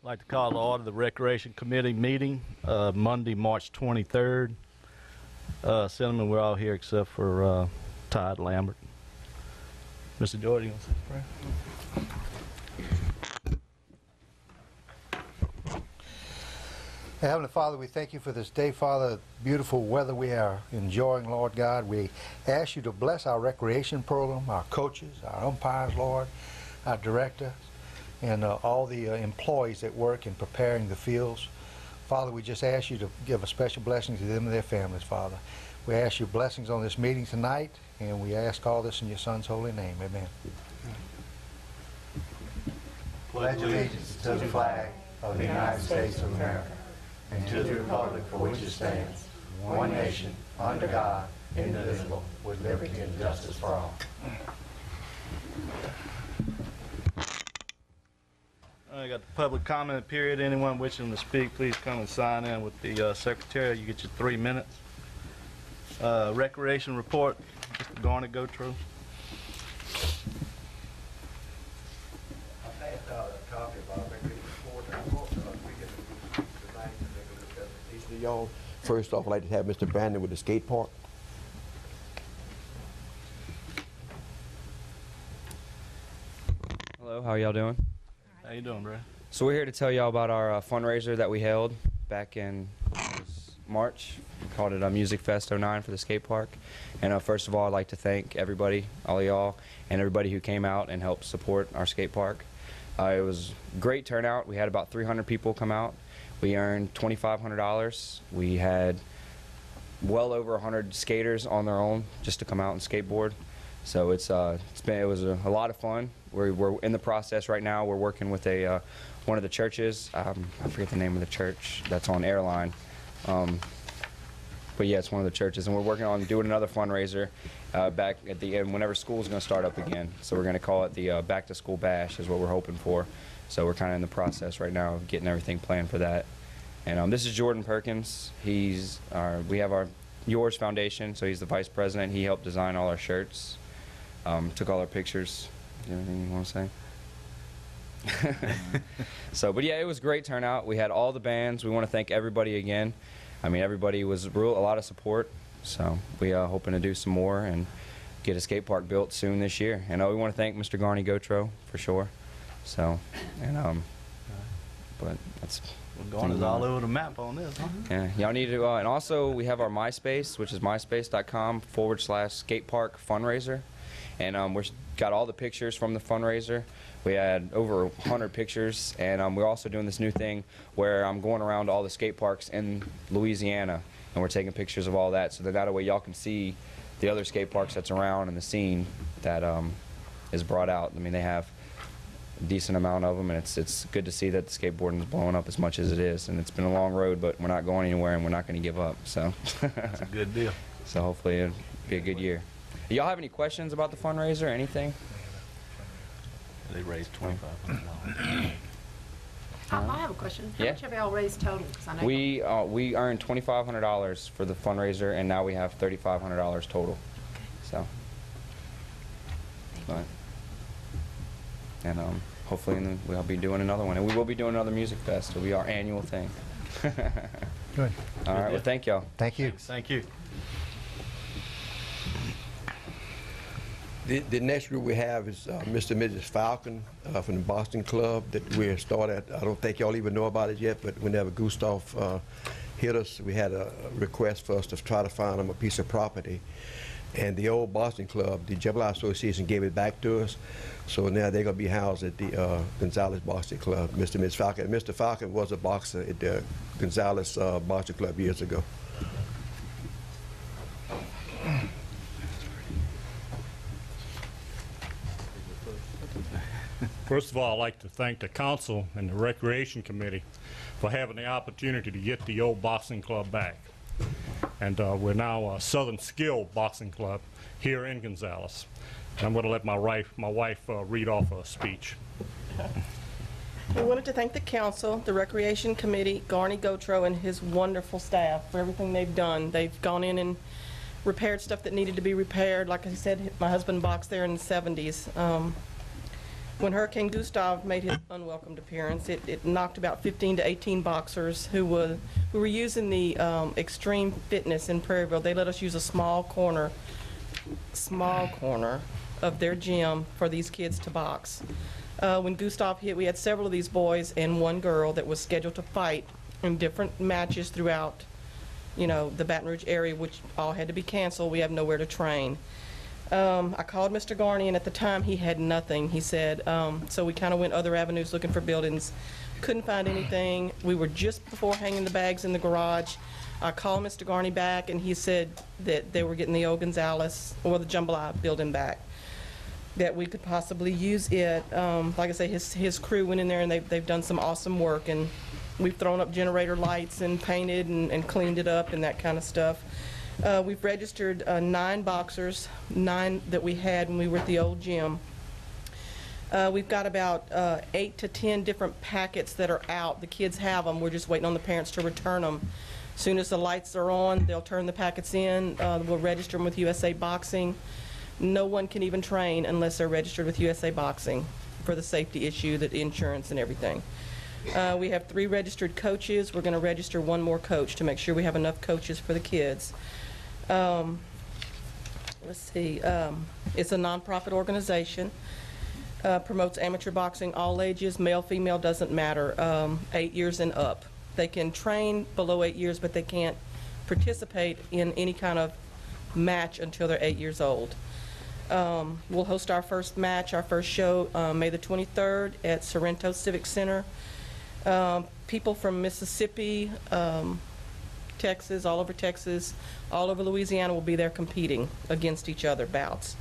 I'd like to call to order the Recreation Committee meeting, Monday, March 23rd. Gentlemen, we're all here except for Todd Lambert. Mr. Jordan, you want to say a prayer? Heavenly Father, we thank you for this day, Father. Beautiful weather we are enjoying, Lord God. We ask you to bless our recreation program, our coaches, our umpires, Lord, our director, and all the employees that work in preparing the fields. Father, we just ask you to give a special blessing to them and their families, Father. We ask you blessings on this meeting tonight, and we ask all this in your Son's holy name. Amen. Pledge allegiance to the flag of the United States of America and to the republic for which it stands, one nation, under God, indivisible, with liberty and justice for all. I got the public comment period. Anyone wishing to speak, please come and sign in with the secretary. You get your 3 minutes. Recreation report, Mr. Garner, go through. I passed out a copy of our recreation report. I hope we get tonight to make a discussion. To y'all, first off, I'd like to have Mr. Brandon with the skate park. Hello, how y'all doing? How you doing, bro? So we're here to tell y'all about our fundraiser that we held back in March. We called it Music Fest 09 for the skate park. And first of all, I'd like to thank everybody, all y'all, and everybody who came out and helped support our skate park. It was a great turnout. We had about 300 people come out. We earned $2,500. We had well over 100 skaters on their own just to come out and skateboard. So it was a lot of fun. We're in the process right now. We're working with one of the churches. I forget the name of the church that's on Airline. But yeah, it's one of the churches, and we're working on doing another fundraiser back at the end whenever school's going to start up again. So we're going to call it the Back to School Bash is what we're hoping for. So we're kind of in the process right now of getting everything planned for that. And this is Jordan Perkins. We have our Yours Foundation, so he's the vice president. He helped design all our shirts, took all our pictures. You have anything you want to say? But yeah, it was a great turnout. We had all the bands. We want to thank everybody again. I mean, everybody was a lot of support. So we are hoping to do some more and get a skate park built soon this year. And we want to thank Mr. Garney Gotro for sure. So, and but that's. We're going all over the map on this, huh? Yeah, y'all need to. And also, we have our MySpace, which is myspace.com/skatepark fundraiser. And we've got all the pictures from the fundraiser. We had over 100 pictures, and we're also doing this new thing where I'm going around to all the skate parks in Louisiana, and we're taking pictures of all that, so that way y'all can see the other skate parks that's around and the scene that is brought out. I mean, they have a decent amount of them, and it's good to see that the skateboarding is blowing up as much as it is. And it's been a long road, but we're not going anywhere, and we're not going to give up. So That's a good deal. So hopefully it'll be a good year. Y'all have any questions about the fundraiser or anything? They raised $2,500. I have a question. How Yeah. much have y'all raised total? 'Cause I know We earned $2,500 for the fundraiser, and now we have $3,500 total. So, but, and hopefully we'll be doing another one, and we will be doing another music fest. It'll be our annual thing. Good. All right. Well, thank y'all. Thank you. Thank you. The next group we have is Mr. and Mrs. Falcon from the Boston Club that we're started. I don't think y'all even know about it yet, but whenever Gustav hit us, we had a request for us to try to find them a piece of property. And the old Boston Club, the Jubilee Association gave it back to us. So now they're going to be housed at the Gonzalez Boston Club, Mr. and Ms. Falcon. And Mr. Falcon was a boxer at the Gonzalez Boston Club years ago. First of all, I'd like to thank the council and the Recreation Committee for having the opportunity to get the old boxing club back. And we're now a Southern Skill Boxing Club here in Gonzales. And I'm going to let my wife read off a speech. We wanted to thank the council, the Recreation Committee, Garney Gotro, and his wonderful staff for everything they've done. They've gone in and repaired stuff that needed to be repaired. Like I said, my husband boxed there in the 70s. when Hurricane Gustav made his unwelcomed appearance, it knocked about 15 to 18 boxers who were using the Extreme Fitness in Prairieville. They let us use a small corner of their gym for these kids to box. When Gustav hit, we had several of these boys and one girl that was scheduled to fight in different matches throughout, you know, the Baton Rouge area, which all had to be canceled. We have nowhere to train. I called Mr. Garney, and at the time he had nothing. He said, so we kind of went other avenues looking for buildings. Couldn't find anything. We were just before hanging the bags in the garage. I called Mr. Garney back, and he said that they were getting the old Gonzalez, or the Jambalaya building back, that we could possibly use it. Like I say, his crew went in there, and they've done some awesome work, and we've thrown up generator lights and painted and cleaned it up and that kind of stuff. We've registered 9 boxers, 9 that we had when we were at the old gym. We've got about 8 to 10 different packets that are out. The kids have them. We're just waiting on the parents to return them. As soon as the lights are on, they'll turn the packets in. We'll register them with USA Boxing. No one can even train unless they're registered with USA Boxing for the safety issue, the insurance and everything. We have 3 registered coaches. We're going to register 1 more coach to make sure we have enough coaches for the kids. Let's see, it's a nonprofit organization, promotes amateur boxing, all ages, male, female, doesn't matter, 8 years and up. They can train below 8 years, but they can't participate in any kind of match until they're 8 years old. We'll host our first match, our first show, May the 23rd at Sorrento Civic Center. People from Mississippi, Texas, all over Louisiana will be there competing against each other, bouts.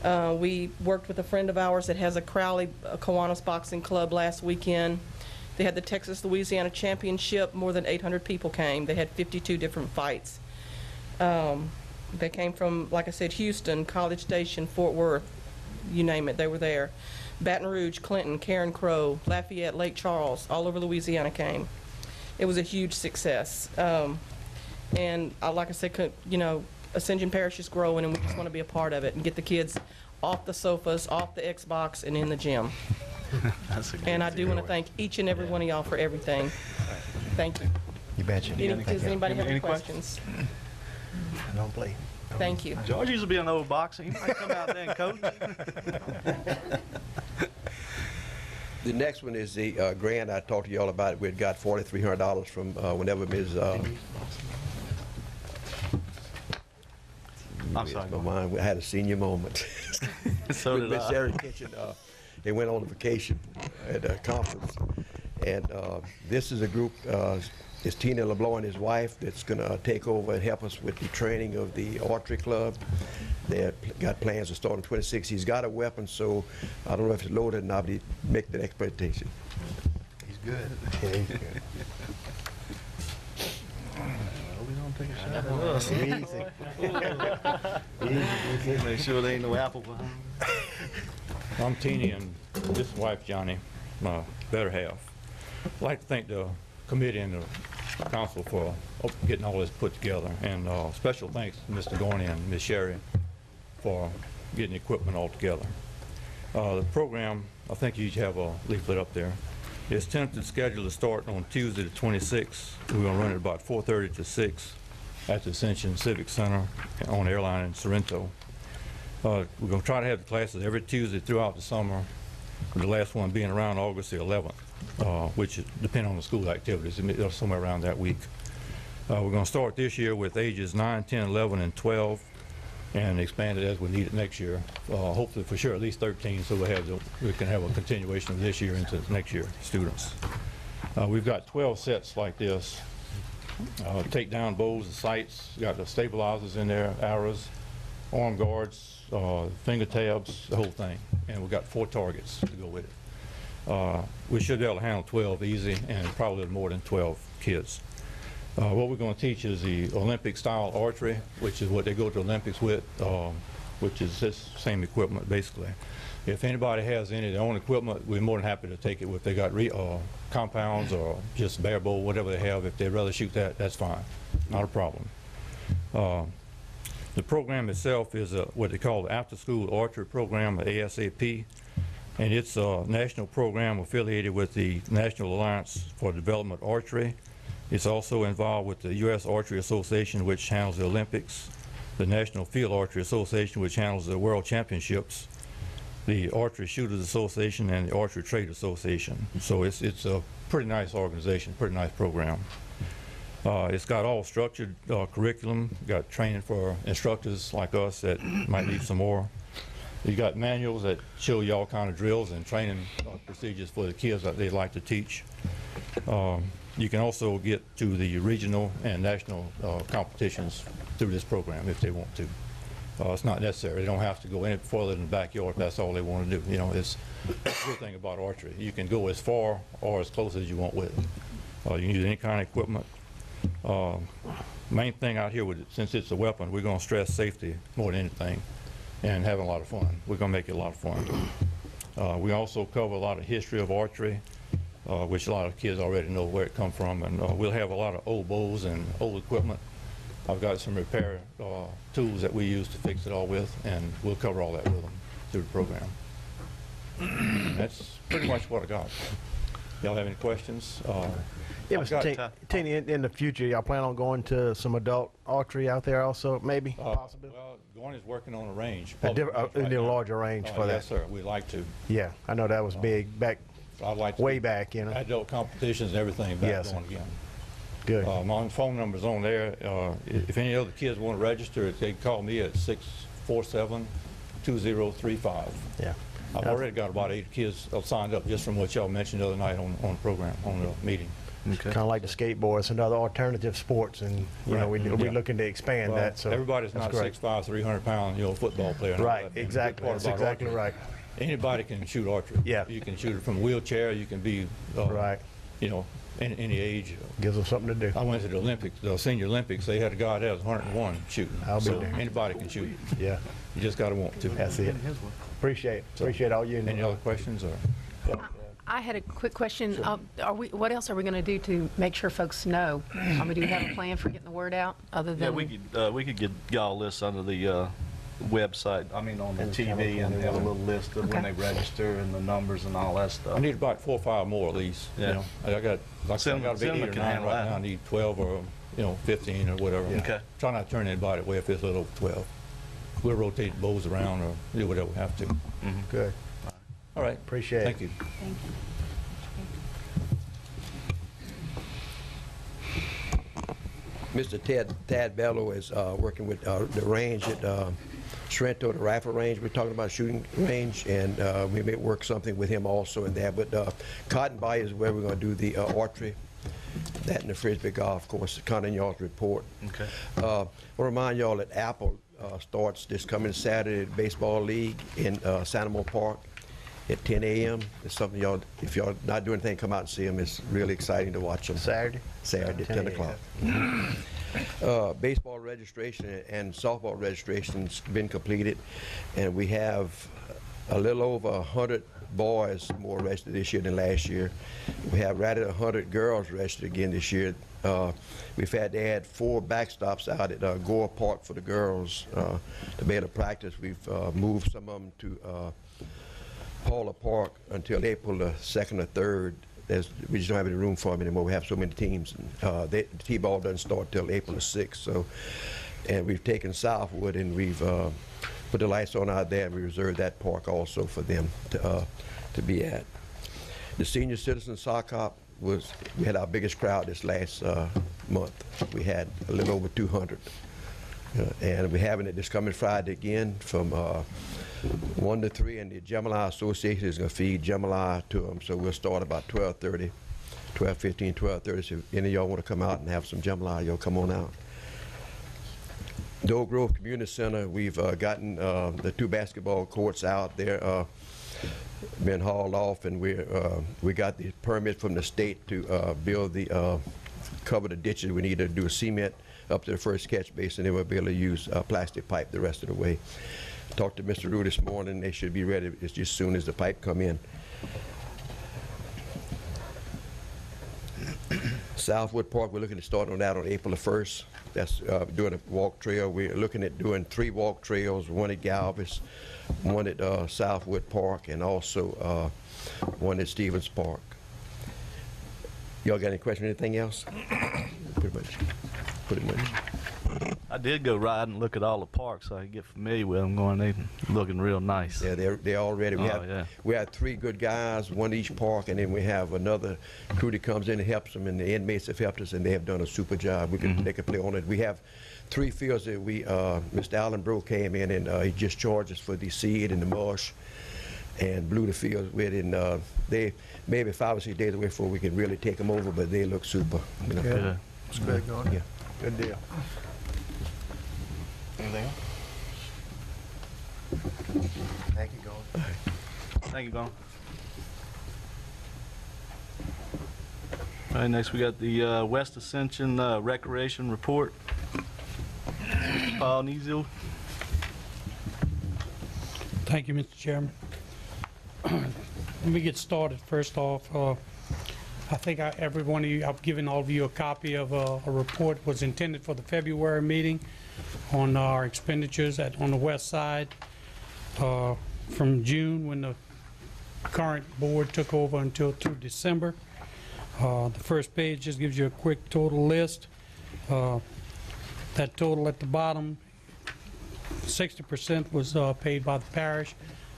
We worked with a friend of ours that has a Crowley Kiwanis Boxing Club last weekend. They had the Texas-Louisiana Championship. More than 800 people came. They had 52 different fights. They came from, like I said, Houston, College Station, Fort Worth, you name it, they were there. Baton Rouge, Clinton, Karen Crow, Lafayette, Lake Charles, all over Louisiana came. It was a huge success. And like I said, you know, Ascension Parish is growing, and we just want to be a part of it and get the kids off the sofas, off the Xbox, and in the gym. And I do want to thank each and every one of y'all for everything. Thank you. You betcha. Does anybody have any questions? I don't play. Thank you. George used to be an old boxer. He might come out there and coach. The next one is the grant I talked to you all about. We'd got $4,300 from whenever Ms. I'm sorry. My mind, I had a senior moment. So with did Miss I. Sherry Kitchen. They went on a vacation at a conference. And this is a group, it's Tina LeBlanc and his wife that's going to take over and help us with the training of the archery club. They got plans to start on 26. He's got a weapon, so I don't know if it's loaded or not, but he make that expectation. He's good. Yeah, he's good. We don't take a shot at us. Easy. Make sure there ain't no apple behind. I'm Teeny, and this is wife Johnny, my better half. I'd like to thank the committee and the council for getting all this put together, and special thanks to Mr. Gorney and Ms. Sherry for getting the equipment all together. The program, I think you each have a leaflet up there. It's tentative scheduled to start on Tuesday the 26th. We're going to run it about 4:30 to 6 at the Ascension Civic Center on Airline in Sorrento. We're going to try to have the classes every Tuesday throughout the summer, with the last one being around August the 11th, which depends on the school activities, somewhere around that week. We're going to start this year with ages 9, 10, 11, and 12, and expand it as we need it next year. Hopefully, for sure, at least 13, so we can have a continuation of this year into next year students. We've got 12 sets like this. Takedown bows, the sights, got the stabilizers in there, arrows, arm guards, finger tabs, the whole thing. And we've got 4 targets to go with it. We should be able to handle 12 easy, and probably more than 12 kids. What we're going to teach is the Olympic-style archery, which is what they go to Olympics with, which is this same equipment, basically. If anybody has any of their own equipment, we're more than happy to take it. If they got compounds or just bare bow, whatever they have, if they'd rather shoot that, that's fine. Not a problem. The program itself is what they call the after-school archery program, the ASAP. And it's a national program affiliated with the National Alliance for Development Archery. It's also involved with the U.S. Archery Association, which handles the Olympics, the National Field Archery Association, which handles the World Championships, the Archery Shooters Association, and the Archery Trade Association. So it's a pretty nice organization, pretty nice program. It's got all structured curriculum, got training for instructors like us that might need some more. You got manuals that show you all kind of drills and training procedures for the kids that they like to teach. You can also get to the regional and national competitions through this program if they want to. It's not necessary. They don't have to go any further in the backyard if that's all they want to do. You know, it's the good thing about archery. You can go as far or as close as you want with it. You can use any kind of equipment. Main thing out here, since it's a weapon, we're going to stress safety more than anything and having a lot of fun. We're going to make it a lot of fun. We also cover a lot of history of archery, which a lot of kids already know where it come from, and we'll have a lot of old bows and old equipment. I've got some repair tools that we use to fix it all with, and we'll cover all that with them through the program. That's pretty much what I got. Y'all have any questions? Yeah, Mr. Teeny, in the future, y'all plan on going to some adult archery out there also, maybe, possibly? Well, Gorney's working on a range. A larger range for that. Yes, sir. We'd like to. Yeah, I know that was big back, I'd like to way back, you know. adult competitions and everything back Yes. on again. Good. My phone number's on there. If any other kids want to register, they can call me at 647-2035. Yeah. I've already got about 8 kids signed up just from what y'all mentioned the other night on the program, on the meeting. Okay. Kind of like the skateboards and other alternative sports, and you know we're Yeah. looking to expand Well, that. So everybody's that's not great. 6'5", 300-pound, football player. and all Right, that. And the good exactly. part That's about exactly archery, right. Anybody can shoot archery. Yeah. You can shoot it from a wheelchair. You can be, Right. any age. Gives them something to do. I went to the Olympics, the Senior Olympics. They had a guy that was 101 shooting. I'll be so there. anybody can shoot. Yeah, You just got to want to. that's it. Appreciate it. Appreciate all you. Any other questions? Or I had a quick question. What else are we going to do to make sure folks know? I mean, do you have a plan for getting the word out other than? Yeah, we could get y'all lists under the website. I mean, on the TV, and have a little list of when they register and the numbers and all that I stuff. need about 4 or 5 more at least. Yeah. I got like I got a big 8 or 9 can handle right that. now. I need 12 or 15 or whatever. Okay. Try not to turn anybody away if it's a little over 12. We'll rotate bows around or do whatever we have to. Good. All right. Appreciate it. Thank you. Thank you. Mr. Tad Bello is working with the range at Sorrento, the rifle range. We're talking about shooting range, and we may work something with him also in there. But Cotton Bayou is where we're going to do the archery. That and the Frisbee golf course, kind of in y'all's report. Okay. I want to remind y'all that Apple starts this coming Saturday baseball league in Sanamo Park at 10 a.m. It's something y'all, if y'all not doing anything, come out and see them. It's really exciting to watch them. Saturday? Saturday, 10 o'clock. Baseball registration and softball registration's been completed, and we have a little over 100 boys more registered this year than last year. We have right at 100 girls registered again this year. We've had to add 4 backstops out at Gore Park for the girls to be able to practice. We've moved some of them to Paula Park until April the 2nd or 3rd. We just don't have any room for them anymore. We have so many teams. The T-ball doesn't start till April the 6th. So, and we've taken Southwood and we've put the lights on out there, and we reserved that park also for them to be at. The senior citizen sock hop we had our biggest crowd this last month. We had a little over 200. And we're having it this coming Friday again from 1 to 3, and the Jambalaya Association is going to feed jambalaya to them. So we'll start about 12:30, 12:15, 12:30. So if any of y'all want to come out and have some jambalaya, y'all come on out. Doe Grove Community Center, we've gotten the 2 basketball courts out there, been hauled off, and we got the permit from the state to build cover the ditches. We need to do a cement up to the first catch basin, and then we'll be able to use plastic pipe the rest of the way. Talked to Mr. Rue this morning. They should be ready as soon as the pipe come in. Southwood Park, we're looking to start on that on April the 1st. That's doing a walk trail. We're looking at doing 3 walk trails, one at Galvez, one at Southwood Park, and also one at Stevens Park. Y'all got any question or anything else? Pretty much. I did go ride and look at all the parks so I could get familiar with them. Going, they looking real nice. Yeah, they're all ready. We have 3 good guys, one each park, and then we have another crew that comes in and helps them, and the inmates have helped us, and they have done a super job. They can play on it. We have 3 fields that Mr. Allen Bro came in, and he just charged us for the seed and the marsh, and blew the fields with it. And they maybe 5 or 6 days away before we can really take them over, but they look super. You know? Yeah. It's good going. Yeah. Good deal. Anything else? Thank you, Gordon. Thank you, Gone. All right, next we got the West Ascension Recreation Report. Paul Nizio. Thank you, Mr. Chairman. Let me get started. First off, I think every one of you, I've given all of you a copy of a report was intended for the February meeting on our expenditures on the west side from June when the current board took over until through December. The first page just gives you a quick total list. That total at the bottom, 60% was paid by the parish,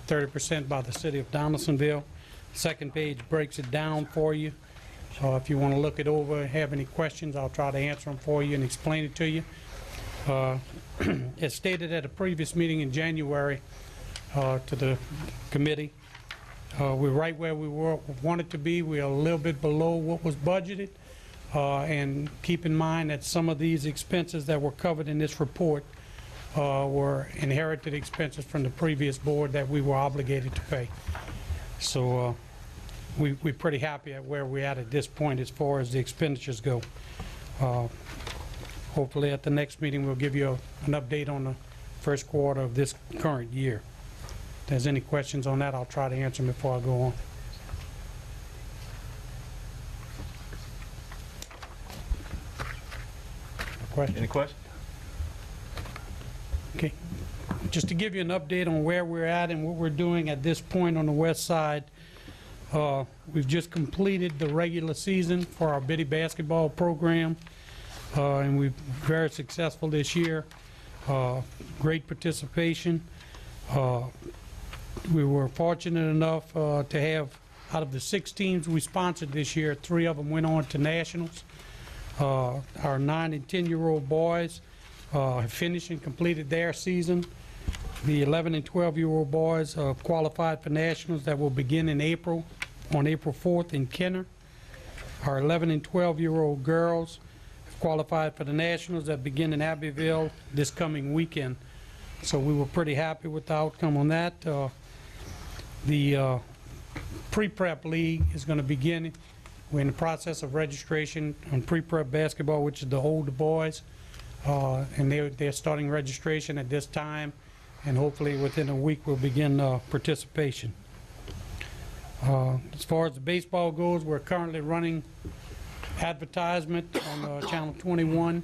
30% by the city of Donaldsonville. Second page breaks it down for you. So if you want to look it over and have any questions, I'll try to answer them for you and explain it to you. As stated at a previous meeting in January to the committee, we're right where we wanted to be. We're a little bit below what was budgeted. And keep in mind that some of these expenses that were covered in this report were inherited expenses from the previous board that we were obligated to pay. So we're pretty happy at where we're at this point as far as the expenditures go. Hopefully at the next meeting we'll give you an update on the first quarter of this current year. If there's any questions on that, I'll try to answer them before I go on. Any questions? Okay. Just to give you an update on where we're at and what we're doing at this point on the west side, we've just completed the regular season for our Biddy basketball program, and we've been very successful this year. Great participation. We were fortunate enough to have, out of the 6 teams we sponsored this year, 3 of them went on to nationals. Our 9 and 10-year-old boys have finished and completed their season. The 11 and 12-year-old boys qualified for nationals that will begin in April, on April 4th in Kenner. Our 11 and 12-year-old girls have qualified for the nationals that begin in Abbeville this coming weekend. So we were pretty happy with the outcome on that. The pre-prep league is going to begin. We're in the process of registration on pre-prep basketball, which is the older boys, and they're starting registration at this time, and hopefully within a week we'll begin participation. As far as the baseball goes, we're currently running advertisement on Channel 21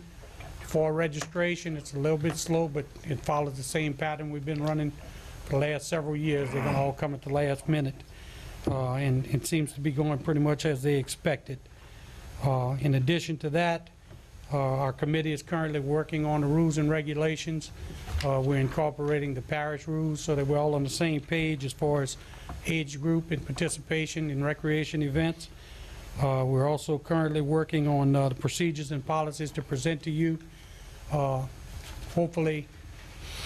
for registration. It's a little bit slow, but it follows the same pattern we've been running for the last several years. They're going to all come at the last minute. And it seems to be going pretty much as they expected. In addition to that, our committee is currently working on the rules and regulations. We're incorporating the parish rules so that we're all on the same page as far as age group and participation in recreation events. We're also currently working on the procedures and policies to present to you. Hopefully,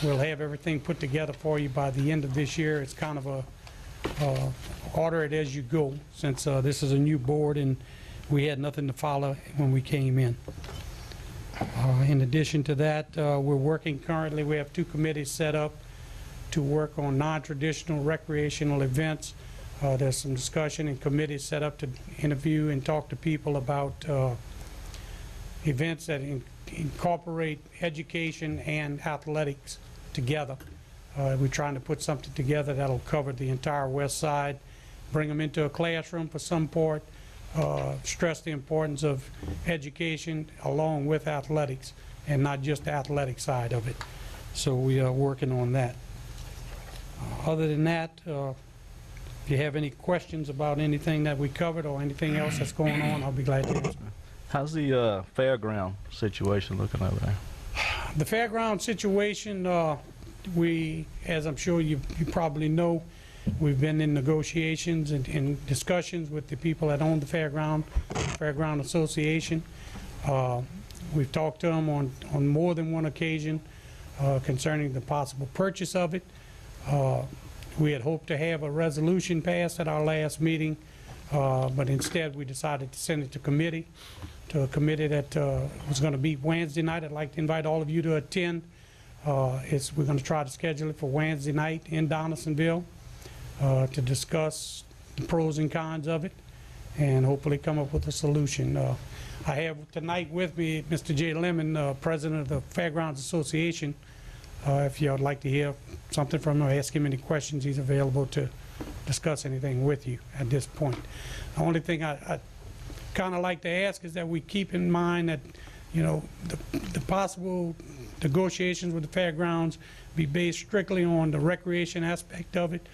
we'll have everything put together for you by the end of this year. It's kind of a order it as you go, since this is a new board and we had nothing to follow when we came in. In addition to that, we're working currently, we have 2 committees set up to work on non-traditional recreational events. There's some discussion and committees set up to interview and talk to people about events that incorporate education and athletics together. We're trying to put something together that'll cover the entire west side, bring them into a classroom for some part, stress the importance of education along with athletics, and not just the athletic side of it. So we are working on that. Other than that, if you have any questions about anything that we covered or anything else that's going on, I'll be glad to answer. How's the fairground situation looking over there? The fairground situation, we, as I'm sure you probably know, we've been in negotiations and in discussions with the people that own the Fairground Association. We've talked to them on more than one occasion concerning the possible purchase of it. We had hoped to have a resolution passed at our last meeting, but instead we decided to send it to committee, to a committee that was going to meet Wednesday night. I'd like to invite all of you to attend. We're going to try to schedule it for Wednesday night in Donaldsonville to discuss the pros and cons of it and hopefully come up with a solution. I have tonight with me Mr. Jay Lemon, President of the Fairgrounds Association. If you would like to hear something from him or ask him any questions, he's available to discuss anything with you at this point. The only thing I kind of like to ask is that we keep in mind that, you know, the possible negotiations with the fairgrounds be based strictly on the recreation aspect of it.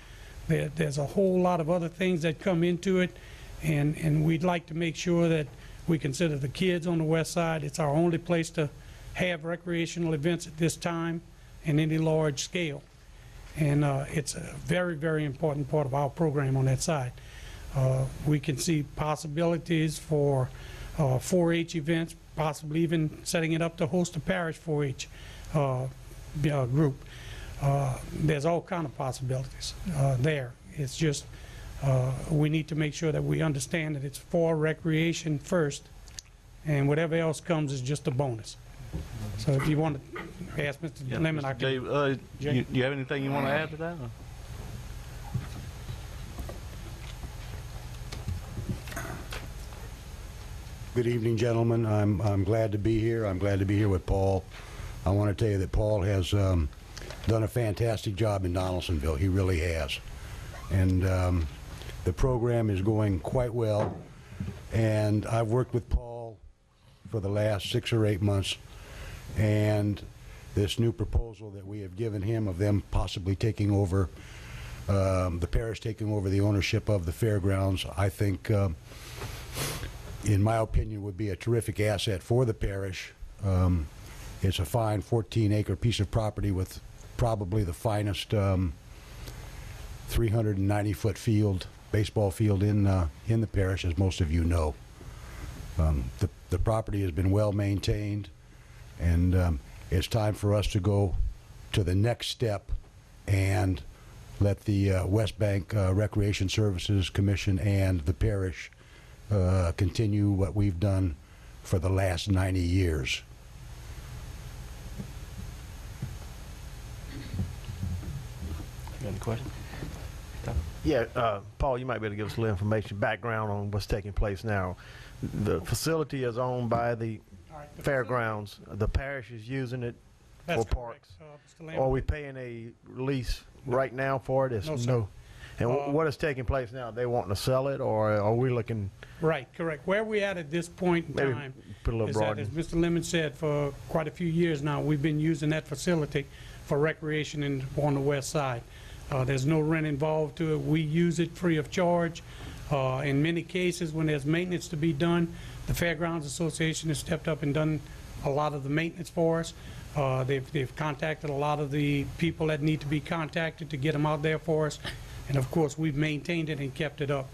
There's a whole lot of other things that come into it, and we'd like to make sure that we consider the kids on the west side. It's our only place to have recreational events at this time in any large scale. And it's a very, very important part of our program on that side. We can see possibilities for 4-H events, possibly even setting it up to host a Parish 4-H group. There's all kind of possibilities there. It's just we need to make sure that we understand that it's for recreation first, and whatever else comes is just a bonus. So if you want to ask Mr. Lemon, I can. Jay, you have anything you want to add to that? Or? Good evening, gentlemen. I'm glad to be here. I'm glad to be here with Paul. I want to tell you that Paul has done a fantastic job in Donaldsonville. He really has. And the program is going quite well. And I've worked with Paul for the last 6 or 8 months. And this new proposal that we have given him of them possibly taking over, the parish taking over the ownership of the fairgrounds, I think, in my opinion, would be a terrific asset for the parish. It's a fine 14-acre piece of property with probably the finest 390-foot field, baseball field in the parish, as most of you know. The property has been well maintained, and it's time for us to go to the next step and let the West Bank Recreation Services Commission and the parish continue what we've done for the last 90 years. You got any questions? Yeah, Paul, you might be able to give us a little information, background on what's taking place now. The facility is owned by the fairgrounds. The parish is using it for parks. Are we paying a lease right now for it? No, sir. And what is taking place now? They wanting to sell it, or are we looking? Right, correct. Where we're at this point in Maybe time put a little is that, broader. as Mr. Lemon said, for quite a few years now, we've been using that facility for recreation on the west side. There's no rent involved to it. We use it free of charge. In many cases, when there's maintenance to be done, the Fairgrounds Association has stepped up and done a lot of the maintenance for us. They've contacted a lot of the people that need to be contacted to get them out there for us. And of course, we've maintained it and kept it up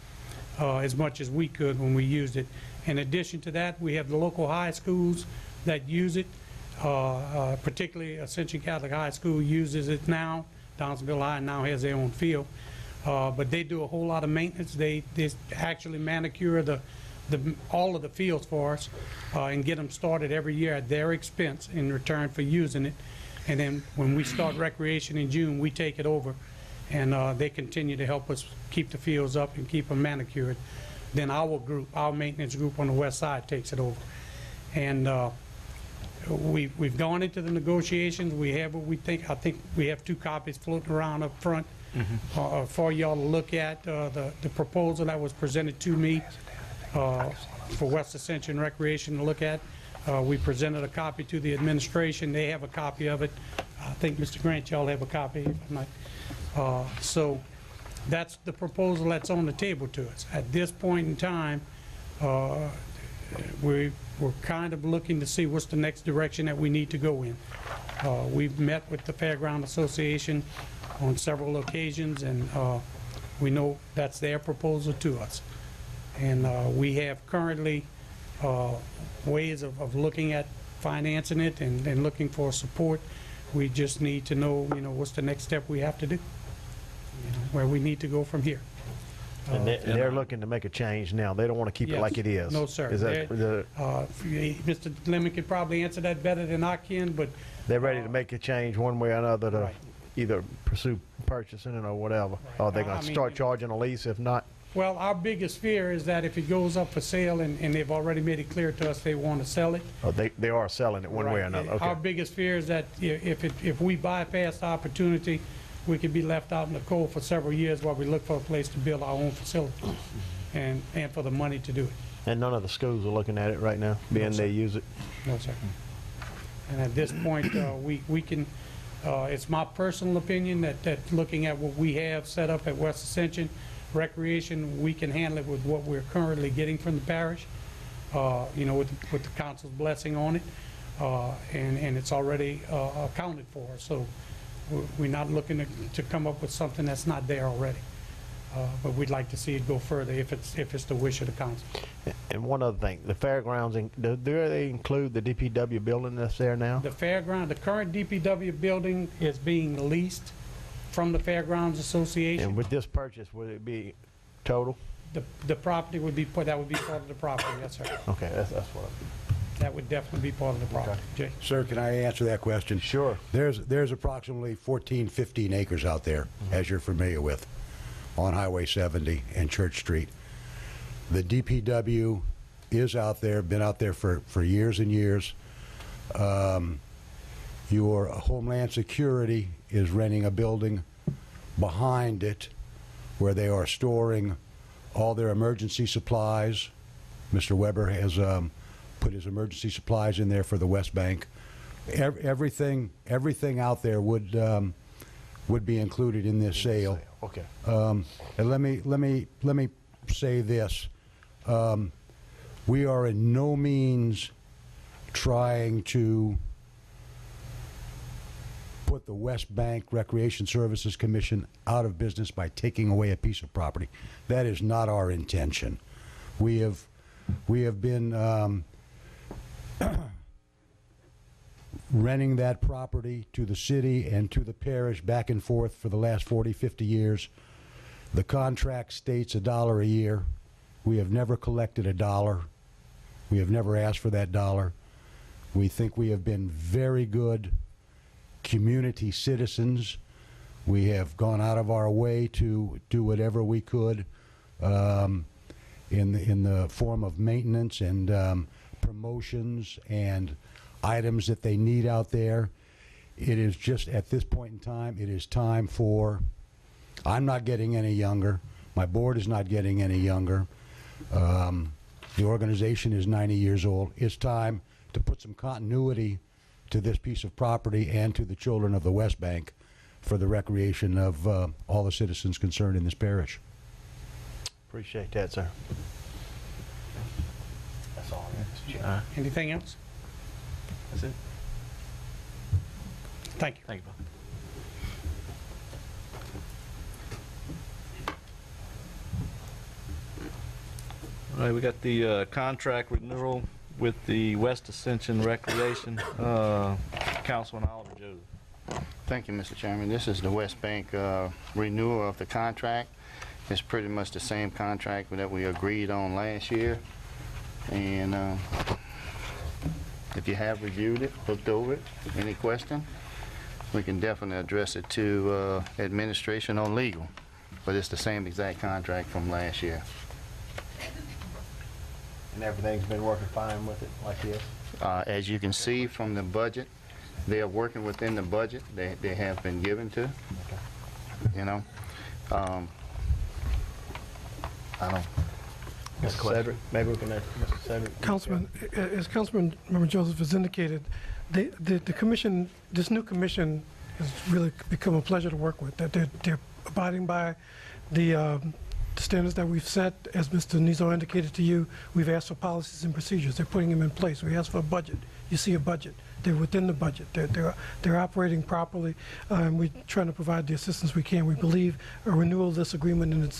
as much as we could when we used it. In addition to that, we have the local high schools that use it, particularly Ascension Catholic High School uses it now. Donaldsonville High now has their own field. But they do a whole lot of maintenance. They actually manicure all of the fields for us and get them started every year at their expense in return for using it. And then when we start recreation in June, we take it over. And they continue to help us keep the fields up and keep them manicured. Then our group, our maintenance group on the west side, takes it over. And we've gone into the negotiations. We have what we think. I think we have 2 copies floating around up front for y'all to look at. The proposal that was presented to me for West Ascension Recreation to look at. We presented a copy to the administration. They have a copy of it. I think, Mr. Grant, y'all have a copy. If I'm not- So that's the proposal that's on the table to us. At this point in time, we're kind of looking to see what's the next direction that we need to go in. We've met with the Fairground Association on several occasions, and we know that's their proposal to us. And we have currently ways of looking at financing it and looking for support. We just need to know, what's the next step we have to do, where we need to go from here. And they're looking to make a change now. They don't want to keep it Yes. like it is. No, sir. Is that, Mr. Lemon could probably answer that better than I can, but they're ready to make a change one way or another to Right. either pursue purchasing it or whatever. Or they're going I to mean, start charging a lease if not. well, our biggest fear is that if it goes up for sale, and they've already made it clear to us they want to sell it. Oh, they are selling it one way or Right. another. Okay. Our biggest fear is that if we bypass the opportunity, we could be left out in the cold for several years while we look for a place to build our own facility and for the money to do it. And none of the schools are looking at it right now, being sir. they use it. No, sir. And at this point, we can, it's my personal opinion that looking at what we have set up at West Ascension Recreation, we can handle it with what we're currently getting from the parish, with the council's blessing on it, and it's already accounted for. So we're not looking to come up with something that's not there already. But we'd like to see it go further if it's the wish of the council. And one other thing, the fairgrounds, do they include the DPW building that's there now? The current DPW building is being leased from the Fairgrounds Association. And with this purchase, would it be total? The property would be, that would be part of the property, yes, sir. Okay, that's what. That would definitely be part of the property. Jay? Sir, can I answer that question? Sure. There's approximately 14, 15 acres out there, as you're familiar with, on Highway 70 and Church Street. The DPW is out there, been out there for years and years. Your Homeland Security is renting a building behind it where they are storing all their emergency supplies. Mr. Weber has put his emergency supplies in there for the West Bank. Everything out there would be included in this sale. Okay. And let me say this: we are in no means trying to put the West Bank Recreation Services Commission out of business by taking away a piece of property. That is not our intention. We have been renting that property to the city and to the parish back and forth for the last 40, 50 years. The contract states $1 a year. We have never collected $1. We have never asked for that $1. We think we have been very good community citizens. We have gone out of our way to do whatever we could in the form of maintenance and promotions and items that they need out there. It is just, at this point in time, it is time for, I'm not getting any younger, my board is not getting any younger, the organization is 90 years old. It's time to put some continuity to this piece of property and to the children of the West Bank for the recreation of all the citizens concerned in this parish. Appreciate that, sir. That's all, Mr. Chair. Anything else? That's it. Thank you. Thank you, Bob. All right, we got the contract renewal with the West Ascension Recreation. Councilman Oliver Joseph. Thank you, Mr. Chairman. This is the West Bank renewal of the contract. It's pretty much the same contract that we agreed on last year. And if you have reviewed it, looked over it, any question, we can definitely address it to administration on legal. But it's the same exact contract from last year. And everything's been working fine with it like this? As you can see from the budget, they are working within the budget they have been given to. Okay. You know, I don't. Cedric, maybe we can ask Mr. Cedric. Councilman, as Councilman Member Joseph has indicated, the commission, this new commission has really become a pleasure to work with. That they're abiding by the standards that we've set. As Mr. Nizzo indicated to you, we've asked for policies and procedures. They're putting them in place. We asked for a budget. You see a budget. They're within the budget. They're operating properly. We're trying to provide the assistance we can. We believe a renewal of this agreement in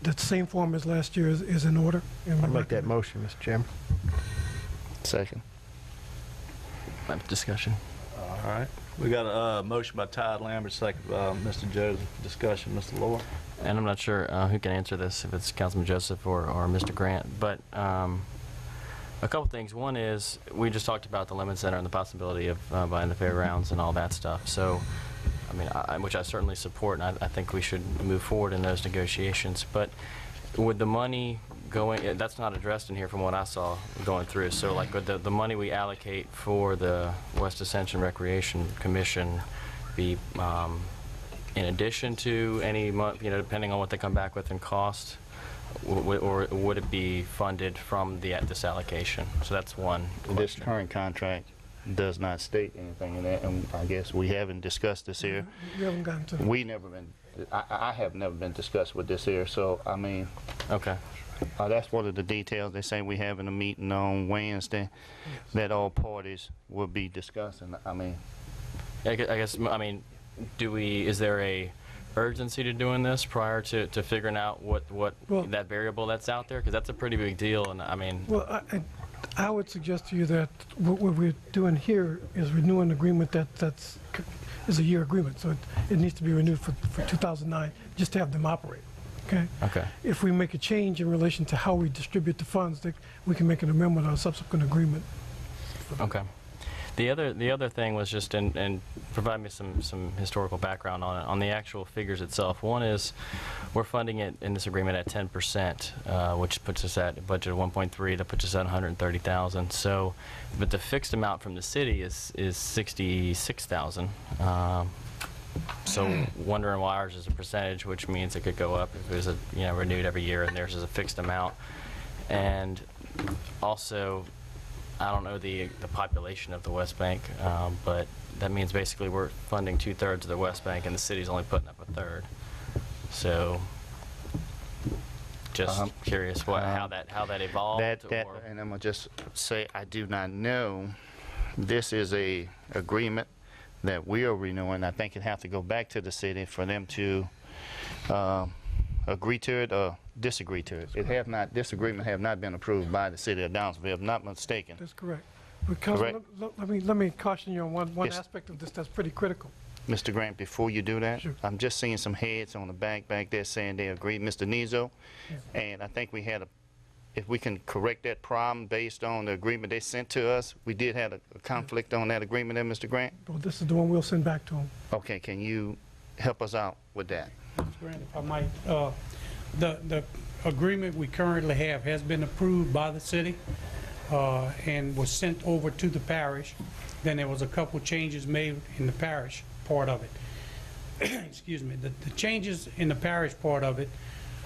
the same form as last year is in order. I'll make that motion, Mr. Chairman. Second. Discussion. All right. We got a motion by Todd Lambert, second by Mr. Joseph. Discussion, Mr. Lohr. And I'm not sure who can answer this, if it's Councilman Joseph or Mr. Grant, but a couple things. One is, we just talked about the Lemon Center and the possibility of buying the fairgrounds and all that stuff. So, I mean, which I certainly support, and I think we should move forward in those negotiations. But with the money going, that's not addressed in here from what I saw going through. So, like, would the money we allocate for the West Ascension Recreation Commission be in addition to any, depending on what they come back with in cost, or would it be funded from this allocation? So that's one question. This current contract does not state anything in that, and I guess we haven't discussed this here. We haven't gotten to I have never been discussed with this here, so I mean, okay. That's one of the details. They say we having a meeting on Wednesday that all parties will be discussing. I mean, I guess, is there a urgency to doing this prior to figuring out what that variable that's out there? Because that's a pretty big deal, and I mean... Well, I would suggest to you that what we're doing here is renewing an agreement that's a year agreement, so it needs to be renewed for 2009, just to have them operate, okay? Okay. If we make a change in relation to how we distribute the funds, we can make an amendment or a subsequent agreement. Okay. The other thing was just, and provide me some historical background on it, on the actual figures itself. One is, we're funding it in this agreement at 10%, which puts us at a budget of 1.3. That puts us at 130,000. So, but the fixed amount from the city is 66,000. So, wondering why ours is a percentage, which means it could go up if it was renewed every year, and theirs is a fixed amount. And also, I don't know the population of the West Bank, but that means basically we're funding 2/3 of the West Bank, and the city's only putting up 1/3. So, just curious how that evolved. And I'm gonna just say I do not know. This is a agreement that we are renewing. I think it has to go back to the city for them to agree to it or disagree to it. This agreement have not been approved by the city of Downsville, if I'm not mistaken. That's correct. But Councilman, let me caution you on one Yes. aspect of this that's pretty critical. Mr. Grant, before you do that, Sure. I'm just seeing some heads on the back there saying they agree, Mr. Nizzo, and I think if we can correct that problem based on the agreement they sent to us, we did have a conflict on that agreement there, Mr. Grant? Well, this is the one we'll send back to them. Okay, can you help us out with that? Mr. Grant, if I might, the agreement we currently have has been approved by the city and was sent over to the parish. Then there was a couple changes made in the parish part of it. Excuse me. The changes in the parish part of it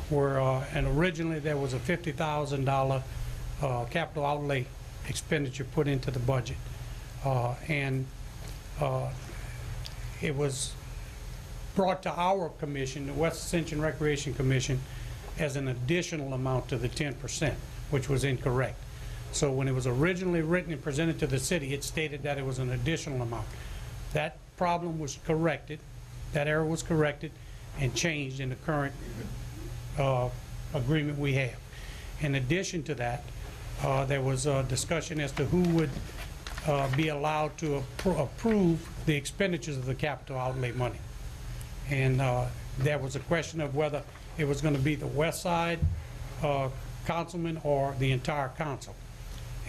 were, and originally there was a $50,000 capital outlay expenditure put into the budget. It was brought to our commission, the West Ascension Recreation Commission, as an additional amount to the 10%, which was incorrect. So when it was originally written and presented to the city, it stated that it was an additional amount. That problem was corrected, that error was corrected and changed in the current agreement we have. In addition to that, there was a discussion as to who would be allowed to approve the expenditures of the capital outlay money. And there was a question of whether it was going to be the West Side councilman or the entire council.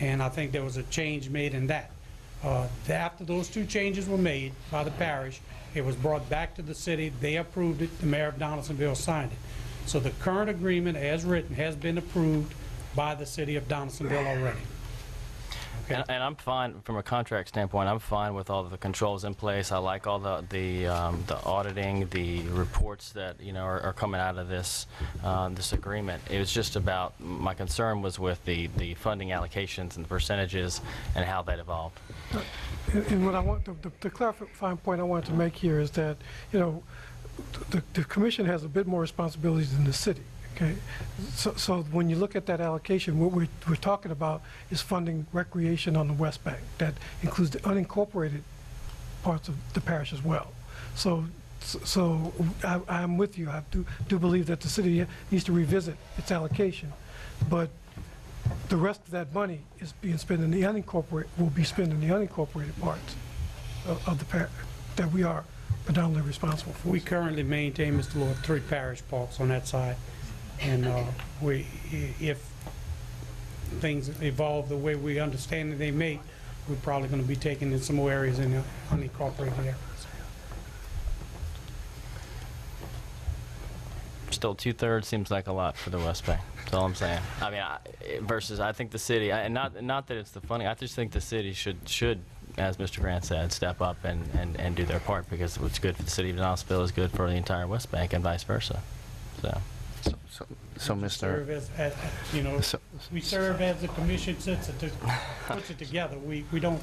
And I think there was a change made in that. After those two changes were made by the parish, it was brought back to the city. They approved it. The mayor of Donaldsonville signed it. So the current agreement, as written, has been approved by the city of Donaldsonville already. And I'm fine, from a contract standpoint, I'm fine with all of the controls in place. I like all the auditing, the reports that, you know, are coming out of this, this agreement. It was just about, my concern was with the funding allocations and the percentages and how that evolved. And what I want, the clarifying point I wanted to make here is that, you know, the commission has a bit more responsibilities than the city. Okay, so when you look at that allocation, what we're talking about is funding recreation on the West Bank. That includes the unincorporated parts of the parish as well. So I'm with you. I do believe that the city needs to revisit its allocation, but the rest of that money is being spent in the unincorporated, will be spent in the unincorporated parts of the parish that we are predominantly responsible for. We currently maintain, Mr. Lord, 3 parish parks on that side. And if things evolve the way we understand that they may, we're probably going to be taking in some more areas in the unincorporated areas. Still, 2/3 seems like a lot for the West Bank. That's all I'm saying. I mean, versus, I think the city, and not that it's the funding, I just think the city should, as Mr. Grant said, step up and do their part, because what's good for the city of Donaldsonville is good for the entire West Bank and vice versa. So Mr. Serve as you know, we serve as the commission puts it together. We don't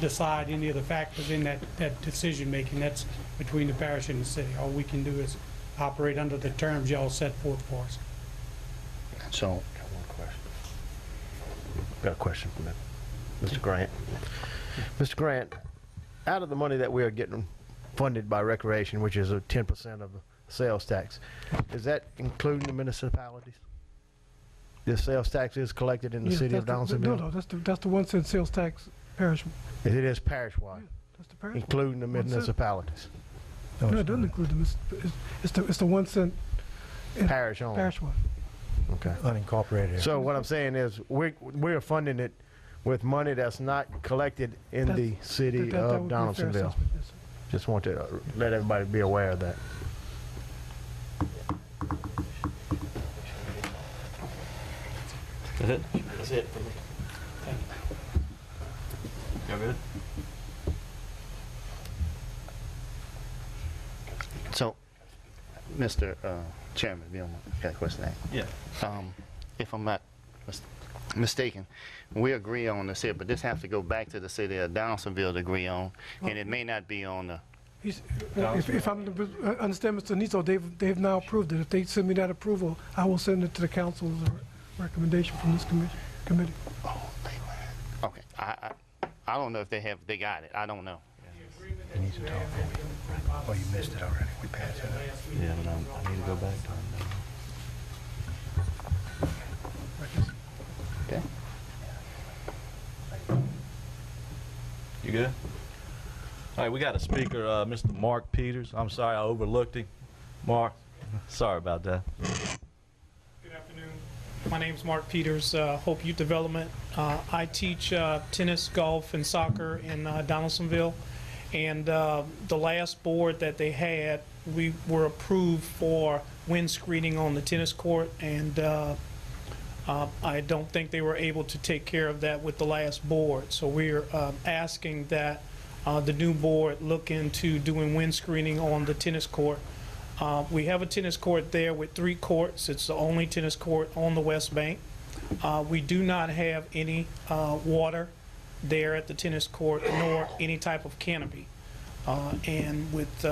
decide any of the factors in that decision making. That's between the parish and the city. All we can do is operate under the terms y'all set forth for us. So, Got a question from Mr. Grant. Mr. Grant, out of the money that we are getting funded by recreation, which is 10% of the sales tax, is that including the municipalities? The sales tax is collected in the city of Donaldsonville? No, that's the 1 cent sales tax parish. It is parish-wide, That's the parish. including the 1 cent. municipalities. No, it doesn't include the, it's the 1 cent. Parish only. Parish-wide. Okay. Unincorporated. So what I'm saying is, we're funding it with money that's not collected in the city That of would be a fair Donaldsonville. assessment, yes, sir. Just want to let everybody be aware of that. That's it? That's it for me. Y'all good? So, Mr. Chairman, if you don't mind, I got a question to ask. Yeah. If I'm not mistaken, we agree on this here, but this has to go back to the city of Donaldsonville to agree on, and it may not be on the. If I'm to understand Mr. Nizzo, they've now approved it. If they send me that approval, I will send it to the council as a recommendation from this committee. Oh, they were. Okay, I don't know if they got it. I don't know. You need to talk. Oh, you missed it already. We passed it. Yeah, but I need to go back to it. Okay. You good? All right, we got a speaker, Mr. Mark Peters. I'm sorry I overlooked him. Mark, sorry about that. Good afternoon. My name's Mark Peters, Hope Youth Development. I teach tennis, golf, and soccer in Donaldsonville. And the last board that they had, we were approved for wind screening on the tennis court, and I don't think they were able to take care of that with the last board. So we're asking that the new board look into doing wind screening on the tennis court. We have a tennis court there with 3 courts. It's the only tennis court on the West Bank. We do not have any water there at the tennis court, nor any type of canopy. And with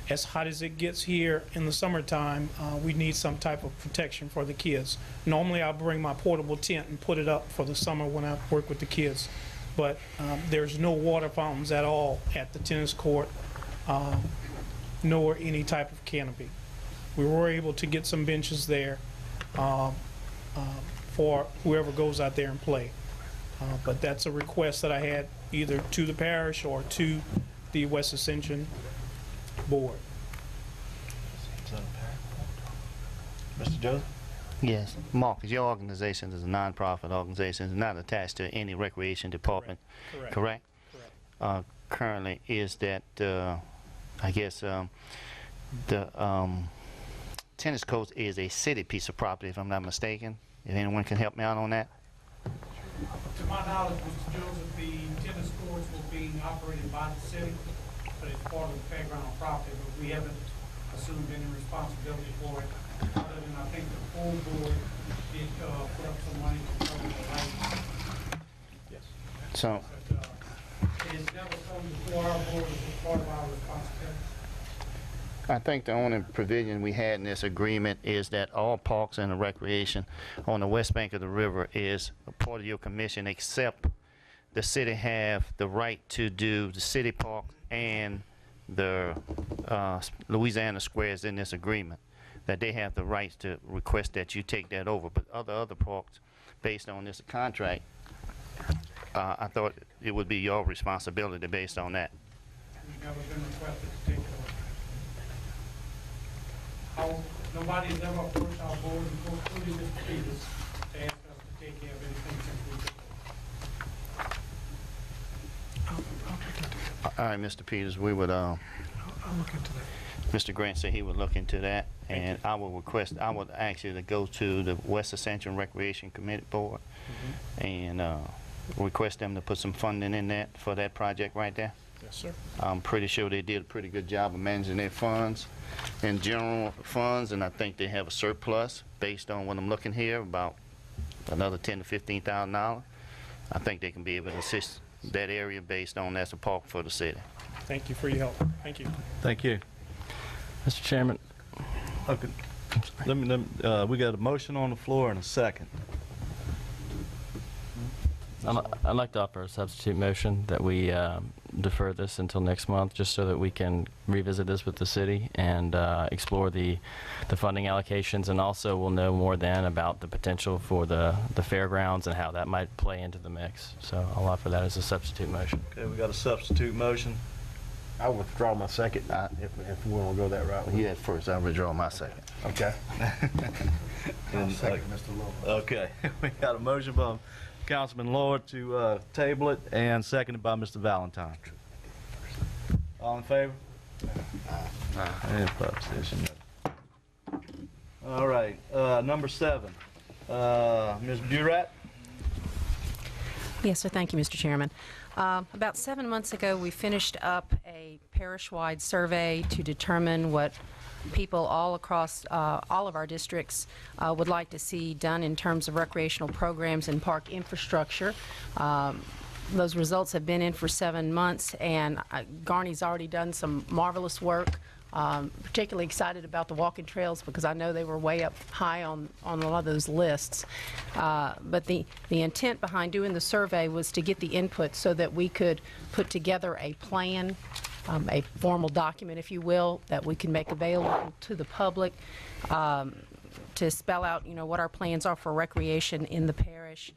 as hot as it gets here in the summertime, we need some type of protection for the kids. Normally I bring my portable tent and put it up for the summer when I work with the kids. But there's no water fountains at all at the tennis court, nor any type of canopy. We were able to get some benches there for whoever goes out there and play. But that's a request that I had either to the parish or to the West Ascension board. Mr. Joseph? Yes, Marcus, your organization is a nonprofit organization. It's not attached to any recreation department, correct? Correct. Currently, is that, I guess, the tennis court is a city piece of property, if I'm not mistaken. If anyone can help me out on that? To my knowledge, Mr. Joseph, the tennis courts were being operated by the city, but it's part of the fairground property, but we haven't assumed any responsibility for it. Other than I think the full board did put up some money to cover the lights. Yes. So, But it has never come before our board as part of our responsibility. I think the only provision we had in this agreement is that all parks and recreation on the west bank of the river is a part of your commission, except the city have the right to do the city park and the Louisiana Squares in this agreement, that they have the rights to request that you take that over. But other parks, based on this contract, I thought it would be your responsibility based on that. We've never been requested to take it over. Nobody has ever approached our board, including Mr. Peters, to ask us to take care of anything since we took over. All right, Mr. Peters, we would, I'll look into that. Mr. Grant said he would look into that, and I would ask you to go to the West Ascension Recreation Committee Board and request them to put some funding in that for that project right there. Yes, sir. I'm pretty sure they did a pretty good job of managing their funds and general funds, and I think they have a surplus based on what I'm looking here, about another $10,000 to $15,000. I think they can be able to assist that area based on that's a park for the city. Thank you for your help. Thank you. Thank you. Mr. Chairman, Okay. We got a motion on the floor and a second. I'd like to offer a substitute motion that we defer this until next month, just so that we can revisit this with the city and explore the funding allocations, and also we'll know more then about the potential for the fairgrounds and how that might play into the mix. So I'll offer that as a substitute motion. Okay, we got a substitute motion. I withdraw my second, if we want to go that route. You had first, I'll withdraw my second. Okay. I'll second Mr. Lowe. Okay, we got a motion by Councilman Lloyd to table it, and seconded by Mr. Valentine. All in favor? Any opposition? All right, number 7. Ms. Burat? Yes, sir. Thank you, Mr. Chairman. About 7 months ago, we finished up a parish-wide survey to determine what people all across all of our districts would like to see done in terms of recreational programs and park infrastructure. Those results have been in for 7 months, and Garney's already done some marvelous work. Particularly excited about the walking trails because I know they were way up high on a lot of those lists. But the intent behind doing the survey was to get the input so that we could put together a plan, a formal document, if you will, that we can make available to the public to spell out, what our plans are for recreation in the parish.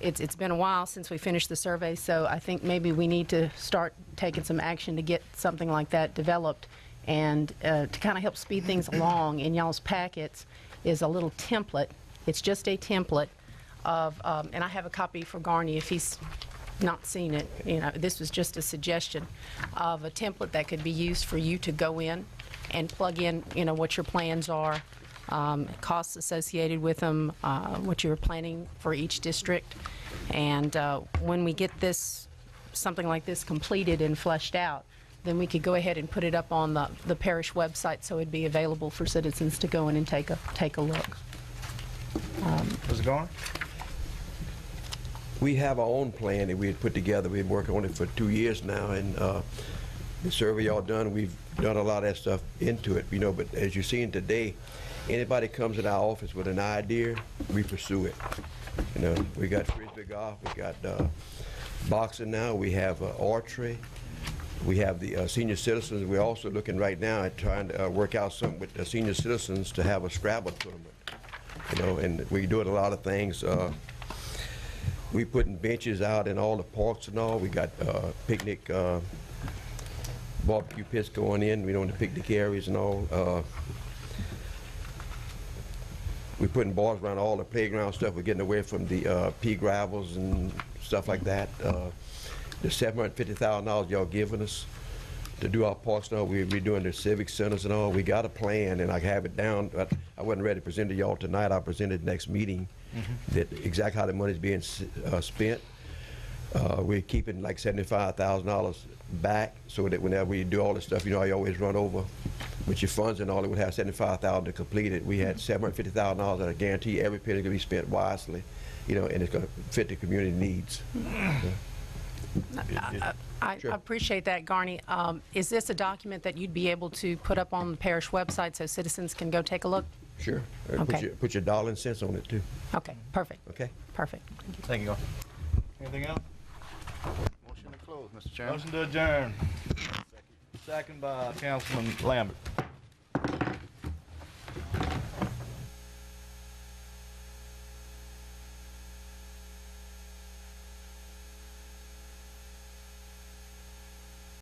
It's been a while since we finished the survey, so I think maybe we need to start taking some action to get something like that developed. And to kind of help speed things along, in y'all's packets is a little template. It's just a template of, and I have a copy for Garney if he's not seen it. This was just a suggestion of a template that could be used for you to go in and plug in, what your plans are, costs associated with them, what you're planning for each district. And when we get something like this completed and fleshed out, then we could go ahead and put it up on the parish website so it'd be available for citizens to go in and take a look. How's it going? We have our own plan that we had put together. We've been working on it for 2 years now, and the survey y'all done, we've done a lot of that stuff into it, but as you're seeing today, anybody comes in our office with an idea, we pursue it. We got frisbee golf, we got boxing now, we have archery, we have the senior citizens. We're also looking right now at trying to work out something with the senior citizens to have a Scrabble tournament. And we doing a lot of things. We putting benches out in all the parks and all. We got picnic barbecue pits going in, the picnic areas and all. We're putting bars around all the playground stuff. We're getting away from the pea gravels and stuff like that. The $750,000 y'all giving us to do our parks now, we're redoing the civic centers and all. We got a plan, and I have it down. But I wasn't ready to present to y'all tonight. I'll present it next meeting that exactly how the money's being spent. We're keeping like $75,000 back so that whenever we do all this stuff, you know, you always run over with your funds and all. It would have $75,000 to complete it. We had $750,000 that I guarantee every penny can be spent wisely, you know, and it's going to fit the community needs. I appreciate that, Garney. Is this a document that you'd be able to put up on the parish website so citizens can go take a look? Sure. Okay. Put your dollar and cents on it too. Okay, perfect. Okay. Perfect. Thank you, Garney. Anything else? Motion to close, Mr. Chairman. Motion to adjourn. Second by Councilman Lambert.